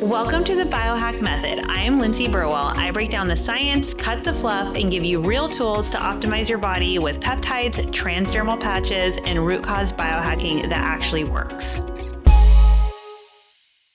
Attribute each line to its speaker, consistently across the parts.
Speaker 1: Welcome to the Biohack Method. I am Lindsay Burwell. I break down the science, cut the fluff, and give you real tools to optimize your body with peptides, transdermal patches, and root cause biohacking that actually works.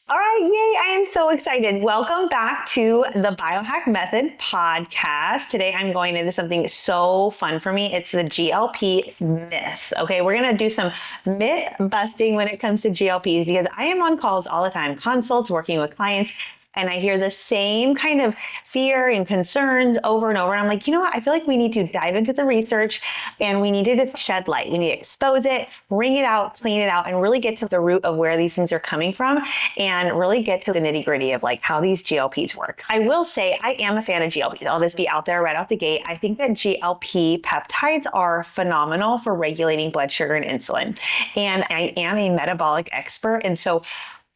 Speaker 1: All right, yay, I am so excited. Welcome back to the Biohack Method podcast. Today I'm going into something so fun for me. It's the GLP myths. Okay, we're gonna do some myth busting when it comes to GLPs because I am on calls all the time, consults, working with clients, and I hear the same kind of fear and concerns over and over. And I'm like, you know what? I feel like we need to dive into the research and we need to shed light. We need to expose it, bring it out, clean it out, and really get to the root of where these things are coming from and really get to the nitty gritty of like how these GLPs work. I will say I am a fan of GLPs. I'll just be out there right off the gate. I think that GLP peptides are phenomenal for regulating blood sugar and insulin. And I am a metabolic expert. And so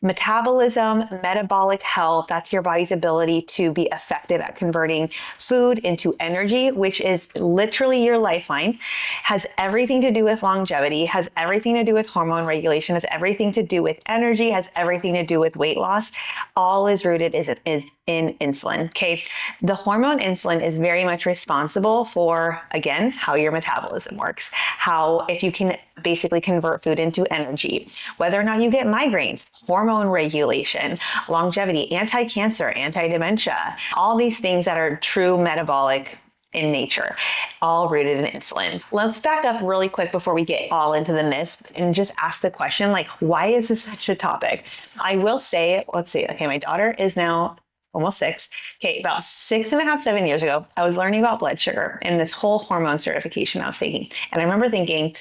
Speaker 1: metabolism, metabolic health, that's your body's ability to be effective at converting food into energy, which is literally your lifeline, has everything to do with longevity, has everything to do with hormone regulation, has everything to do with energy, has everything to do with weight loss. All is rooted is in insulin, okay? The hormone insulin is very much responsible for, again, how your metabolism works, how if you can basically convert food into energy, whether or not you get migraines, hormone regulation, longevity, anti-cancer, anti-dementia, all these things that are true metabolic in nature, all rooted in insulin. Let's back up really quick before we get all into the myths and just ask the question, like, why is this such a topic? I will say, let's see, okay, my daughter is now almost 6. Okay, about 6.5, 7 years ago, I was learning about blood sugar and this whole hormone certification I was taking. And I remember thinking,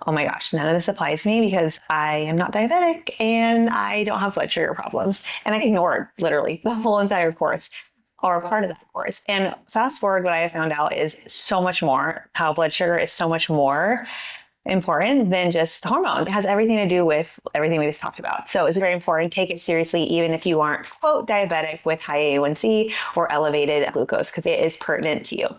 Speaker 1: oh my gosh, none of this applies to me because I am not diabetic and I don't have blood sugar problems. And I ignored literally the whole entire course or part of that course. And fast forward, what I found out is so much more, how blood sugar is so much more important than just hormones. It has everything to do with everything we just talked about. So it's very important. Take it seriously, even if you aren't, quote, diabetic with high A1C or elevated glucose, because it is pertinent to you.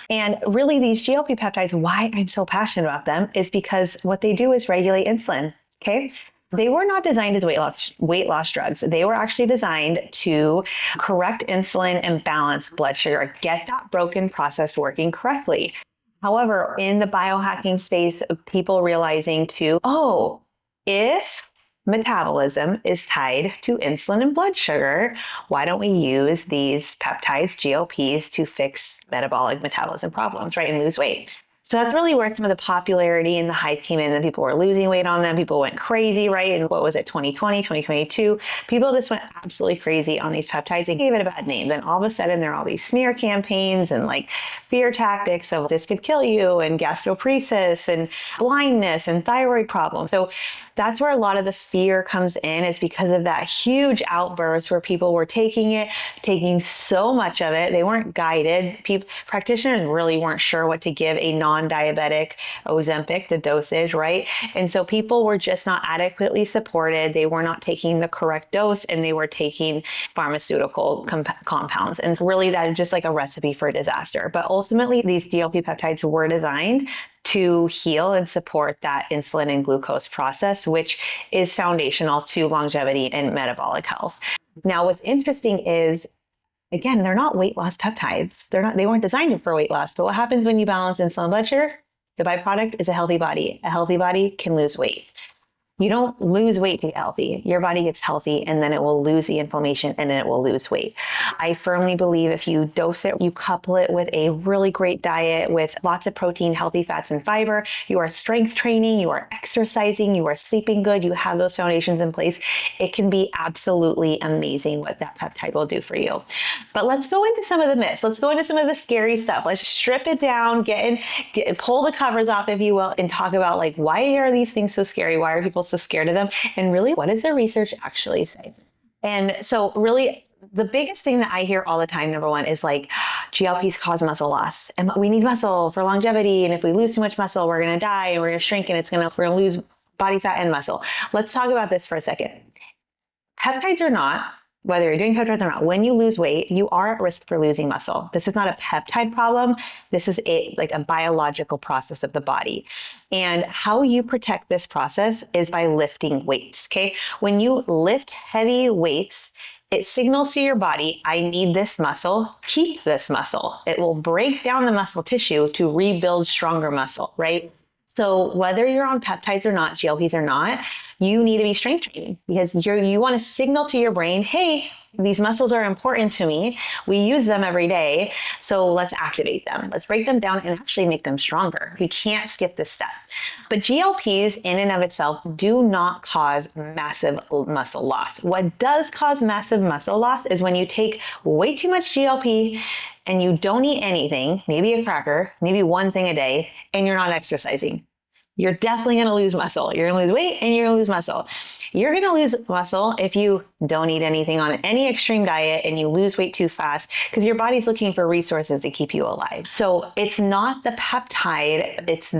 Speaker 1: And really, these GLP peptides, why I'm so passionate about them is because what they do is regulate insulin, okay? They were not designed as weight loss drugs. They were actually designed to correct insulin and balance blood sugar, get that broken process working correctly. However, in the biohacking space of people realizing too, oh, if metabolism is tied to insulin and blood sugar, why don't we use these peptides, GLPs, to fix metabolic metabolism problems, right, and lose weight? So that's really where some of the popularity and the hype came in, and people were losing weight on them. People went crazy, right? And what was it, 2020, 2022? People just went absolutely crazy on these peptides and gave it a bad name. Then all of a sudden there are all these smear campaigns and like fear tactics of this could kill you and gastroparesis and blindness and thyroid problems. So that's where a lot of the fear comes in, is because of that huge outburst where people were taking so much of it. They weren't guided. Practitioners really weren't sure what to give a non-diabetic Ozempic, the dosage, right? And so people were just not adequately supported. They were not taking the correct dose and they were taking pharmaceutical compounds. And really that is just like a recipe for disaster. But ultimately these GLP peptides were designed to heal and support that insulin and glucose process, which is foundational to longevity and metabolic health. Now, what's interesting is, again, they're not weight loss peptides. They weren't designed for weight loss. But what happens when you balance insulin and blood sugar? The byproduct is a healthy body. A healthy body can lose weight. You don't lose weight to get healthy. Your body gets healthy and then it will lose the inflammation and then it will lose weight. I firmly believe if you dose it, you couple it with a really great diet with lots of protein, healthy fats, and fiber, you are strength training, you are exercising, you are sleeping good, you have those foundations in place, it can be absolutely amazing what that peptide will do for you. But let's go into some of the myths. Let's go into some of the scary stuff. Let's strip it down, pull the covers off, if you will, and talk about like, why are these things so scary? Why are people so scared of them? And really, what does the research actually say? And so really, the biggest thing that I hear all the time, number one, is like, GLPs cause muscle loss and we need muscle for longevity. And if we lose too much muscle, we're going to die and we're going to shrink and we're going to lose body fat and muscle. Let's talk about this for a second. Peptides or not, whether you're doing peptides or not, when you lose weight, you are at risk for losing muscle. This is not a peptide problem. This is a biological process of the body. And how you protect this process is by lifting weights, okay? When you lift heavy weights, It signals to your body, I need this muscle, keep this muscle. It will break down the muscle tissue to rebuild stronger muscle, right? So whether you're on peptides or not, GLPs or not, you need to be strength training because you want to signal to your brain, hey, these muscles are important to me. We use them every day. So let's activate them. Let's break them down and actually make them stronger. We can't skip this step. But GLPs in and of itself do not cause massive muscle loss. What does cause massive muscle loss is when you take way too much GLP and you don't eat anything, maybe a cracker, maybe one thing a day, and you're not exercising. You're definitely going to lose muscle. You're going to lose weight and you're going to lose muscle. You're going to lose muscle if you don't eat anything on any extreme diet and you lose weight too fast because your body's looking for resources to keep you alive. So it's not the peptide, it's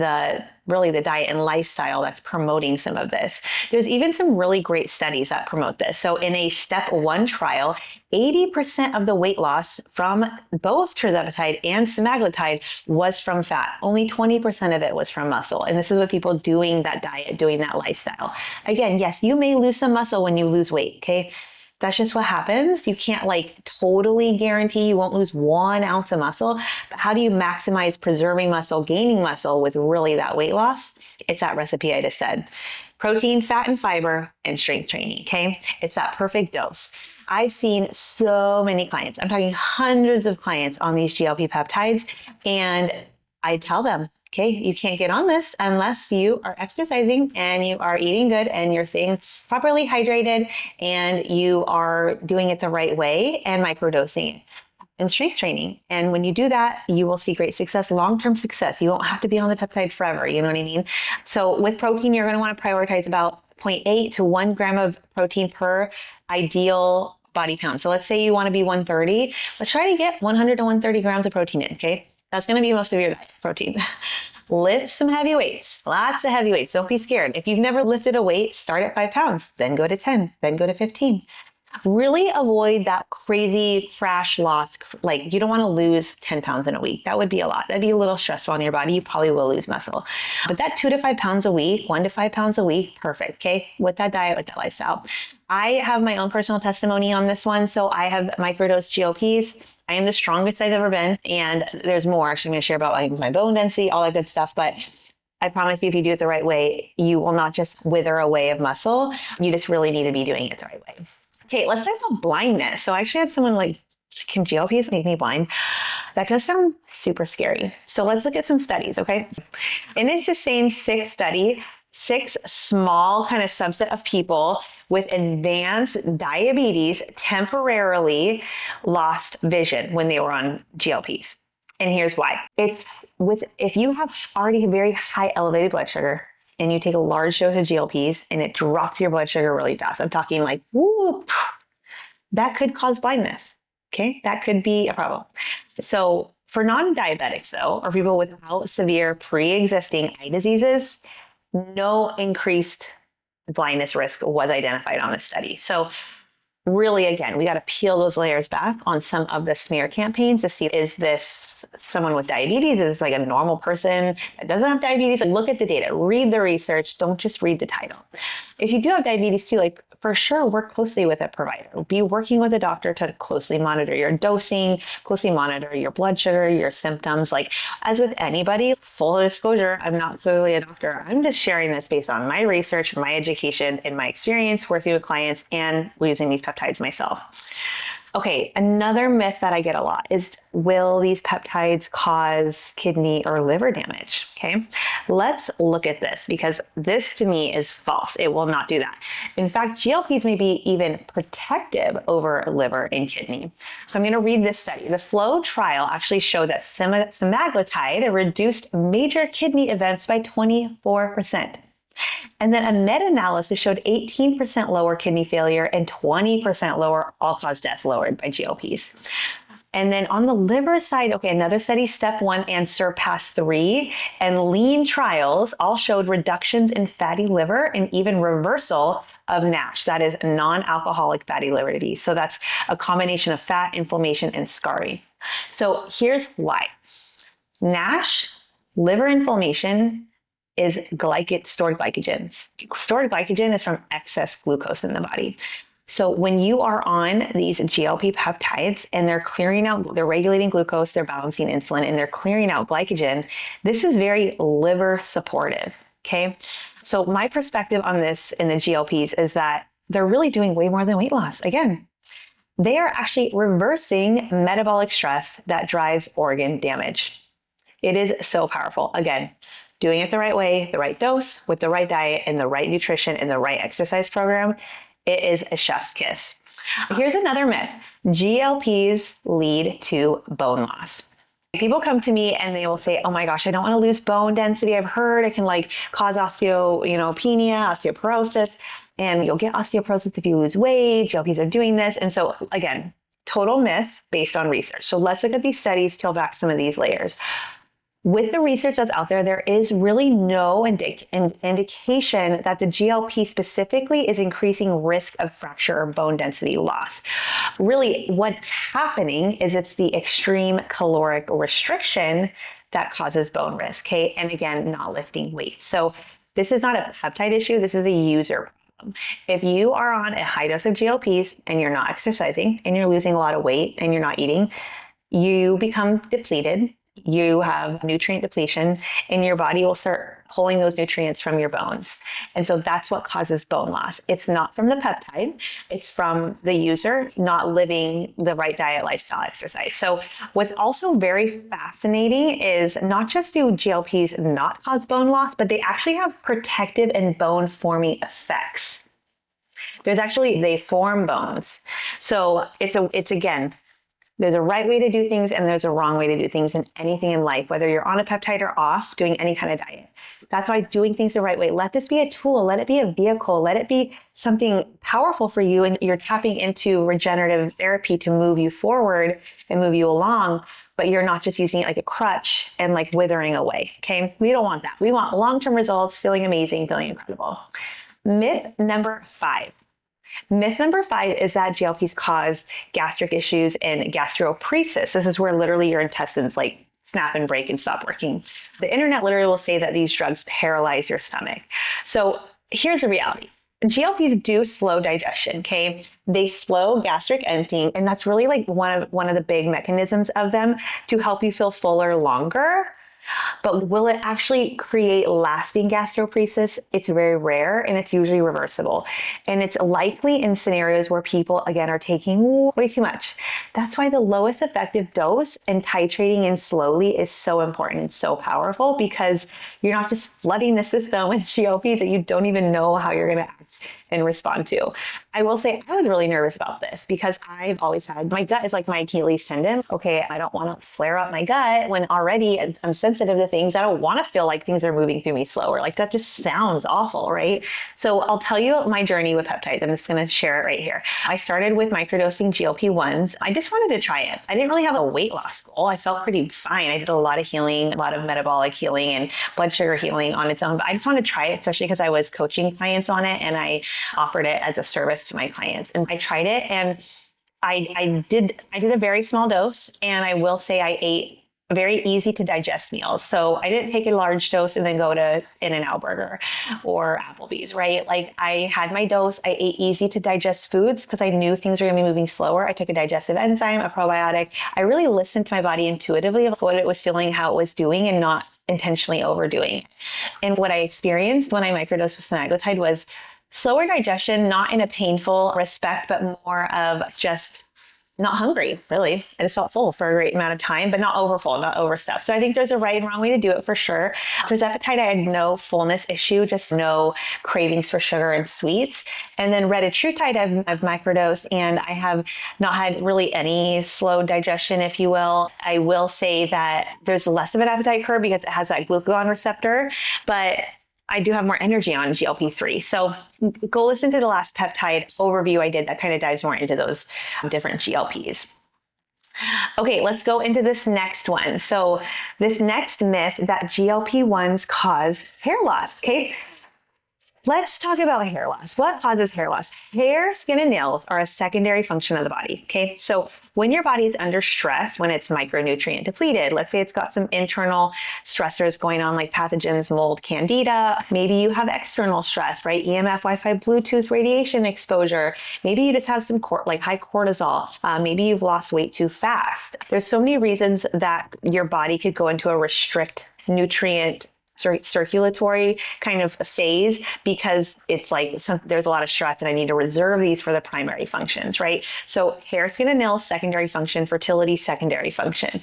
Speaker 1: really the diet and lifestyle that's promoting some of this. There's even some really great studies that promote this. So in a step 1 trial, 80% of the weight loss from both tirzepatide and semaglutide was from fat. Only 20% of it was from muscle. And this is with people doing that diet, doing that lifestyle. Again, yes, you may lose some muscle when you lose weight, okay? That's just what happens. You can't totally guarantee you won't lose 1 ounce of muscle, but how do you maximize preserving muscle, gaining muscle with really that weight loss? It's that recipe I just said. Protein, fat, and fiber, and strength training, okay? It's that perfect dose. I've seen so many clients, I'm talking hundreds of clients on these GLP peptides, and I tell them, okay, you can't get on this unless you are exercising and you are eating good and you're staying properly hydrated and you are doing it the right way and microdosing and strength training. And when you do that, you will see great success, long-term success. You won't have to be on the peptide forever. You know what I mean? So with protein, you're going to want to prioritize about 0.8 to 1 gram of protein per ideal body pound. So let's say you want to be 130. Let's try to get 100 to 130 grams of protein in, okay? That's going to be most of your diet, protein. Lift some heavy weights, lots of heavy weights. Don't be scared. If you've never lifted a weight, start at 5 pounds, then go to 10, then go to 15. Really avoid that crazy crash loss. You don't want to lose 10 pounds in a week. That would be a lot. That'd be a little stressful on your body. You probably will lose muscle. But that 2 to 5 pounds a week, 1 to 5 pounds a week, perfect. Okay. With that diet, with that lifestyle. I have my own personal testimony on this one. So I have microdosed GLPs. I am the strongest I've ever been. And there's more actually I'm going to share about my bone density, all that good stuff. But I promise you, if you do it the right way, you will not just wither away of muscle. You just really need to be doing it the right way. Okay, let's talk about blindness. So I actually had someone can GLPs make me blind? That does sound super scary. So let's look at some studies, okay? In this same 6 study, 6 small kind of subset of people with advanced diabetes temporarily lost vision when they were on GLPs. And here's why. If you have already very high elevated blood sugar, and you take a large dose of GLPs and it drops your blood sugar really fast. I'm talking whoop, that could cause blindness. Okay, that could be a problem. So for non-diabetics though, or people without severe pre-existing eye diseases, no increased blindness risk was identified on this study. So really, again, we got to peel those layers back on some of the smear campaigns to see, is this someone with diabetes? Is this a normal person that doesn't have diabetes? Look at the data, read the research, don't just read the title. If you do have diabetes too, for sure, work closely with a provider. Be working with a doctor to closely monitor your dosing, closely monitor your blood sugar, your symptoms. As with anybody, full disclosure, I'm not clearly a doctor. I'm just sharing this based on my research, my education, and my experience working with clients and using these peptides myself. Okay, another myth that I get a lot is, will these peptides cause kidney or liver damage? Okay, let's look at this because this to me is false. It will not do that. In fact, GLPs may be even protective over liver and kidney. So I'm going to read this study. The FLOW trial actually showed that semaglutide reduced major kidney events by 24%. And then a meta-analysis showed 18% lower kidney failure and 20% lower all-cause death lowered by GLPs. And then on the liver side, okay, another study, STEP 1 and SURPASS 3 and lean trials all showed reductions in fatty liver and even reversal of NASH, that is non-alcoholic fatty liver disease. So that's a combination of fat, inflammation, and scarring. So here's why. NASH, liver inflammation, is stored glycogen. Stored glycogen is from excess glucose in the body. So when you are on these GLP peptides and they're regulating glucose, they're balancing insulin, and they're clearing out glycogen, this is very liver supportive. Okay. So my perspective on this in the GLPs is that they're really doing way more than weight loss. Again, they are actually reversing metabolic stress that drives organ damage. It is so powerful. Again, doing it the right way, the right dose, with the right diet and the right nutrition and the right exercise program, it is a chef's kiss. Here's another myth. GLPs lead to bone loss. People come to me and they will say, oh my gosh, I don't want to lose bone density. I've heard it can cause osteoporosis, and you'll get osteoporosis if you lose weight. GLPs are doing this. And so again, total myth based on research. So let's look at these studies, peel back some of these layers. With the research that's out there, there is really no indication that the GLP specifically is increasing risk of fracture or bone density loss. Really, what's happening is it's the extreme caloric restriction that causes bone risk, okay? And again, not lifting weight. So this is not a peptide issue, this is a user problem. If you are on a high dose of GLPs and you're not exercising and you're losing a lot of weight and you're not eating, you become depleted. You have nutrient depletion and your body will start pulling those nutrients from your bones. And so that's what causes bone loss. It's not from the peptide, it's from the user not living the right diet, lifestyle, exercise. So what's also very fascinating is not just do GLPs not cause bone loss, but they actually have protective and bone forming effects. They form bones. So it's again, there's a right way to do things and there's a wrong way to do things in anything in life, whether you're on a peptide or off, doing any kind of diet. That's why doing things the right way, let this be a tool, let it be a vehicle, let it be something powerful for you, and you're tapping into regenerative therapy to move you forward and move you along, but you're not just using it like a crutch and withering away, okay? We don't want that. We want long-term results, feeling amazing, feeling incredible. Myth number 5. Myth number 5 is that GLPs cause gastric issues and gastroparesis. This is where literally your intestines snap and break and stop working. The internet literally will say that these drugs paralyze your stomach. So here's the reality. GLPs do slow digestion, okay? They slow gastric emptying, and that's really one of the big mechanisms of them to help you feel fuller longer. But will it actually create lasting gastroparesis? It's very rare and it's usually reversible. And it's likely in scenarios where people, again, are taking way too much. That's why the lowest effective dose and titrating in slowly is so important and so powerful, because you're not just flooding the system with GLPs that you don't even know how you're going to act and respond to. I will say I was really nervous about this because I've always had, my gut is like my Achilles tendon. Okay, I don't want to flare up my gut when already I'm sensitive to things. I don't want to feel like things are moving through me slower. That just sounds awful, right? So I'll tell you my journey with peptides. I'm just going to share it right here. I started with microdosing GLP-1s. I just wanted to try it. I didn't really have a weight loss goal. I felt pretty fine. I did a lot of healing, a lot of metabolic healing and blood sugar healing on its own, but I just wanted to try it, especially because I was coaching clients on it and I offered it as a service to my clients. And I tried it, and I did a very small dose, and I will say I ate very easy to digest meals. So I didn't take a large dose and then go to In-N-Out Burger or Applebee's, right? I had my dose, I ate easy to digest foods because I knew things were gonna be moving slower. I took a digestive enzyme, a probiotic. I really listened to my body intuitively of what it was feeling, how it was doing, and not intentionally overdoing it. And what I experienced when I microdosed with semaglutide was slower digestion, not in a painful respect, but more of just not hungry, really. I just felt full for a great amount of time, but not overfull, not overstuffed. So I think there's a right and wrong way to do it for sure. For Tirzepatide, I had no fullness issue, just no cravings for sugar and sweets. And then Retatrutide, I've microdosed, and I have not had really any slow digestion, if you will. I will say that there's less of an appetite curve because it has that glucagon receptor, but I do have more energy on GLP-3. So go listen to the last peptide overview I did that kind of dives more into those different GLPs. Okay, let's go into this next one. So this next myth that GLP-1s cause hair loss, okay? Let's talk about hair loss. What causes hair loss? Hair, skin, and nails are a secondary function of the body. Okay. So when your body is under stress, when it's micronutrient depleted, let's say it's got some internal stressors going on like pathogens, mold, candida. Maybe you have external stress, right? EMF, Wi-Fi, Bluetooth, radiation exposure. Maybe you just have some like high cortisol. Maybe you've lost weight too fast. There's so many reasons that your body could go into a restrict nutrient circulatory kind of phase because it's like there's a lot of stress and I need to reserve these for the primary functions, right? So hair, skin, and nails, secondary function, fertility, secondary function.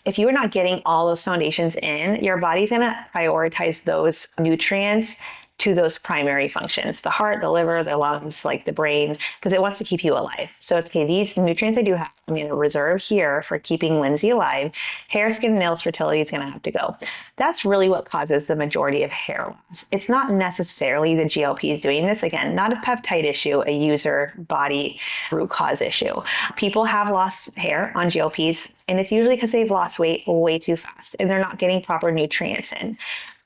Speaker 1: If you are not getting all those foundations in, your body's going to prioritize those nutrients to those primary functions, the heart, the liver, the lungs, like the brain, because it wants to keep you alive. So it's okay, these nutrients I do have, I'm going to reserve here for keeping Lindsay alive. Hair, skin, nails, fertility is going to have to go. That's really what causes the majority of hair loss. It's not necessarily the GLPs doing this. Again, not a peptide issue, a user body root cause issue. People have lost hair on GLPs, and it's usually because they've lost weight way too fast and they're not getting proper nutrients in.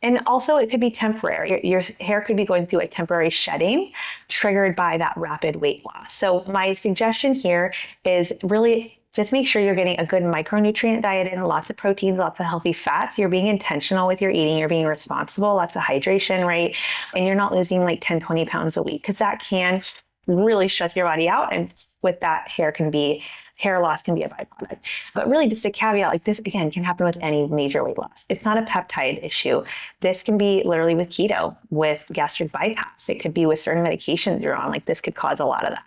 Speaker 1: And also it could be temporary. Your hair could be going through a temporary shedding triggered by that rapid weight loss. So my suggestion here is really just make sure you're getting a good micronutrient diet in, lots of proteins, lots of healthy fats. You're being intentional with your eating. You're being responsible, lots of hydration, right? And you're not losing like 10, 20 pounds a week because that can really stress your body out. And with that, hair loss can be a byproduct. But really just a caveat, like this again can happen with any major weight loss. It's not a peptide issue. This can be literally with keto, with gastric bypass. It could be with certain medications you're on. Like this could cause a lot of that.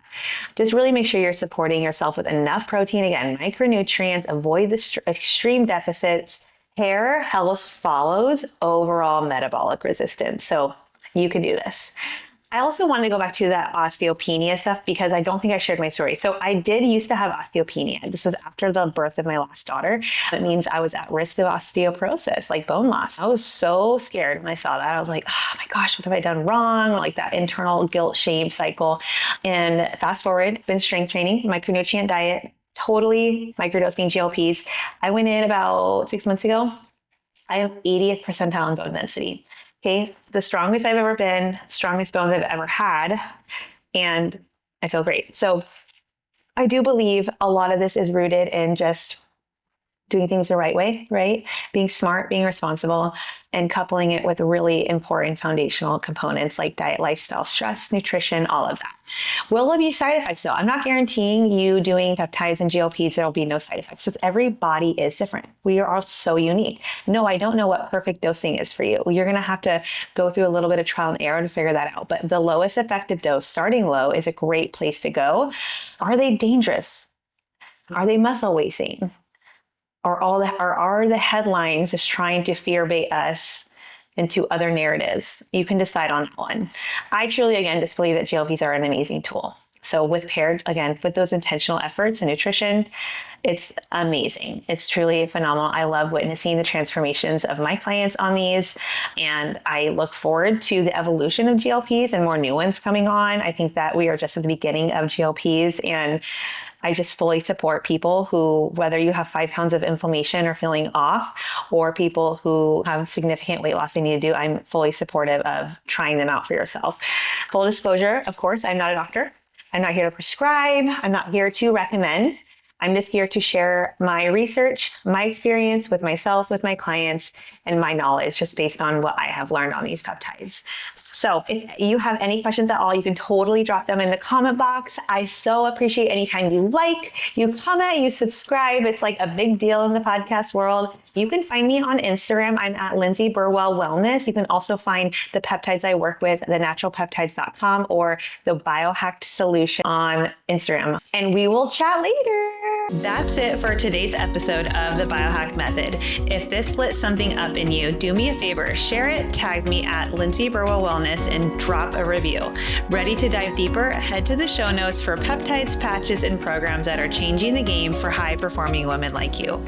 Speaker 1: Just really make sure you're supporting yourself with enough protein. Again, micronutrients, avoid the extreme deficits. Hair health follows overall metabolic resistance. So you can do this. I also want to go back to that osteopenia stuff because I don't think I shared my story. So I did used to have osteopenia. This was after the birth of my last daughter. It means I was at risk of osteoporosis, like bone loss. I was so scared when I saw that. I was like, oh my gosh, what have I done wrong? Like that internal guilt, shame cycle. And fast forward, been strength training, micronutrient diet, totally microdosing GLPs. I went in about 6 months ago. I have 80th percentile in bone density. Okay, the strongest I've ever been, strongest bones I've ever had, and I feel great. So I do believe a lot of this is rooted in just doing things the right way, right? Being smart, being responsible, and coupling it with really important foundational components like diet, lifestyle, stress, nutrition, all of that. Will there be side effects though? I'm not guaranteeing you doing peptides and GLPs, there'll be no side effects because every body is different. We are all so unique. No, I don't know what perfect dosing is for you. You're going to have to go through a little bit of trial and error to figure that out. But the lowest effective dose, starting low, is a great place to go. Are they dangerous? Are they muscle wasting? Or are the headlines just trying to fear bait us into other narratives? You can decide on that one. I truly, again, just believe that GLPs are an amazing tool. So with paired, again, with those intentional efforts and nutrition, it's amazing. It's truly phenomenal. I love witnessing the transformations of my clients on these. And I look forward to the evolution of GLPs and more new ones coming on. I think that we are just at the beginning of GLPs, and I just fully support people who, whether you have 5 pounds of inflammation or feeling off, or people who have significant weight loss they need to do, I'm fully supportive of trying them out for yourself. Full disclosure, of course, I'm not a doctor. I'm not here to prescribe. I'm not here to recommend. I'm just here to share my research, my experience with myself, with my clients, and my knowledge just based on what I have learned on these peptides. So if you have any questions at all, you can totally drop them in the comment box. I so appreciate any time you like, you comment, you subscribe. It's like a big deal in the podcast world. You can find me on Instagram. I'm at Lindsay Burwell Wellness. You can also find the peptides I work with, thenaturalpeptides.com or the Biohacked Solution on Instagram. And we will chat later. That's it for today's episode of the Biohack Method. If this lit something up in you, do me a favor, share it, tag me at Lindsay Burwell Wellness, and drop a review. Ready to dive deeper? Head to the show notes for peptides, patches, and programs that are changing the game for high-performing women like you.